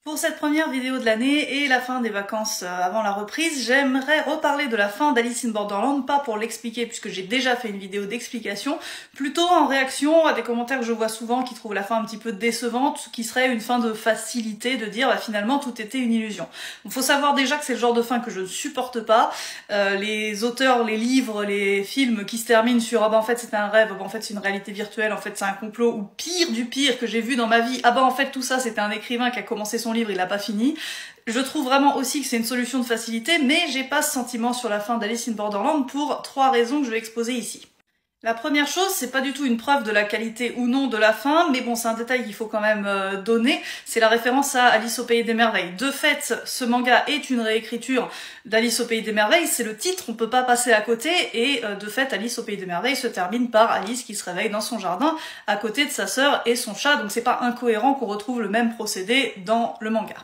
Pour cette première vidéo de l'année et la fin des vacances avant la reprise, j'aimerais reparler de la fin d'Alice in Borderland, pas pour l'expliquer puisque j'ai déjà fait une vidéo d'explication, plutôt en réaction à des commentaires que je vois souvent qui trouvent la fin un petit peu décevante, qui serait une fin de facilité, de dire bah, finalement tout était une illusion. Il faut savoir déjà que c'est le genre de fin que je ne supporte pas. Les auteurs, les livres, les films qui se terminent sur ah bah en fait c'était un rêve, ah bah en fait c'est une réalité virtuelle, en fait c'est un complot, ou pire du pire que j'ai vu dans ma vie, ah bah en fait tout ça c'était un écrivain qui a commencé son livre, il l'a pas fini. Je trouve vraiment aussi que c'est une solution de facilité, mais j'ai pas ce sentiment sur la fin d'Alice in Borderland pour 3 raisons que je vais exposer ici. La première chose, c'est pas du tout une preuve de la qualité ou non de la fin, mais bon, c'est un détail qu'il faut quand même donner, c'est la référence à Alice au Pays des Merveilles. De fait, ce manga est une réécriture d'Alice au Pays des Merveilles, c'est le titre, on peut pas passer à côté, et de fait, Alice au Pays des Merveilles se termine par Alice qui se réveille dans son jardin, à côté de sa sœur et son chat, donc c'est pas incohérent qu'on retrouve le même procédé dans le manga.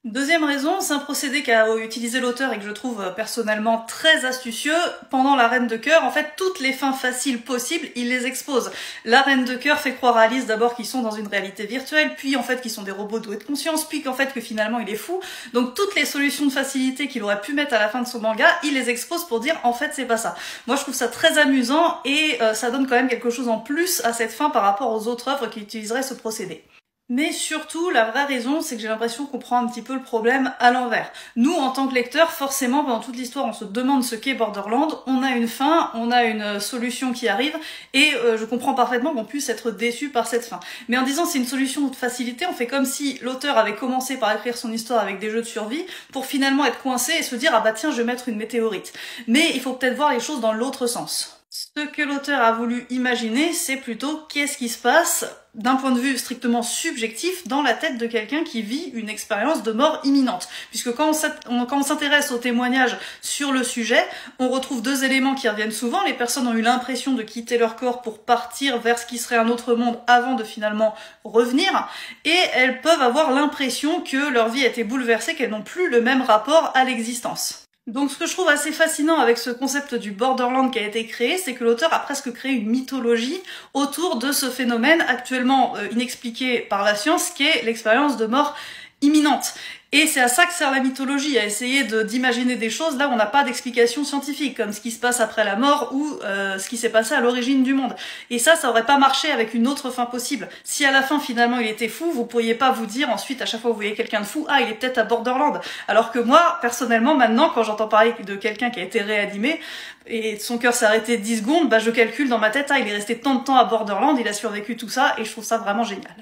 Deuxième raison, c'est un procédé qu'a utilisé l'auteur et que je trouve personnellement très astucieux. Pendant la Reine de Cœur, en fait, toutes les fins faciles possibles, il les expose. La Reine de Cœur fait croire à Alice d'abord qu'ils sont dans une réalité virtuelle, puis en fait qu'ils sont des robots doués de conscience, puis qu'en fait que finalement il est fou. Donc toutes les solutions de facilité qu'il aurait pu mettre à la fin de son manga, il les expose pour dire en fait c'est pas ça. Moi je trouve ça très amusant et ça donne quand même quelque chose en plus à cette fin par rapport aux autres œuvres qui utiliseraient ce procédé. Mais surtout, la vraie raison, c'est que j'ai l'impression qu'on prend un petit peu le problème à l'envers. Nous, en tant que lecteurs, forcément, pendant toute l'histoire, on se demande ce qu'est Borderland, on a une fin, on a une solution qui arrive, et je comprends parfaitement qu'on puisse être déçu par cette fin. Mais en disant c'est une solution de facilité, on fait comme si l'auteur avait commencé par écrire son histoire avec des jeux de survie, pour finalement être coincé et se dire « Ah bah tiens, je vais mettre une météorite ». Mais il faut peut-être voir les choses dans l'autre sens. Ce que l'auteur a voulu imaginer, c'est plutôt qu'est-ce qui se passe d'un point de vue strictement subjectif dans la tête de quelqu'un qui vit une expérience de mort imminente. Puisque quand on s'intéresse aux témoignages sur le sujet, on retrouve 2 éléments qui reviennent souvent. Les personnes ont eu l'impression de quitter leur corps pour partir vers ce qui serait un autre monde avant de finalement revenir, et elles peuvent avoir l'impression que leur vie a été bouleversée, qu'elles n'ont plus le même rapport à l'existence. Donc ce que je trouve assez fascinant avec ce concept du Borderland qui a été créé, c'est que l'auteur a presque créé une mythologie autour de ce phénomène actuellement inexpliqué par la science, qui est l'expérience de mort imminente. Et c'est à ça que sert la mythologie, à essayer d'imaginer des choses là où on n'a pas d'explication scientifique, comme ce qui se passe après la mort ou ce qui s'est passé à l'origine du monde. Et ça aurait pas marché avec une autre fin possible. Si à la fin finalement il était fou, vous pourriez pas vous dire ensuite à chaque fois que vous voyez quelqu'un de fou, ah il est peut-être à Borderland. Alors que moi, personnellement, maintenant quand j'entends parler de quelqu'un qui a été réanimé et son cœur s'est arrêté 10 secondes, bah je calcule dans ma tête, ah il est resté tant de temps à Borderland, il a survécu tout ça, et je trouve ça vraiment génial.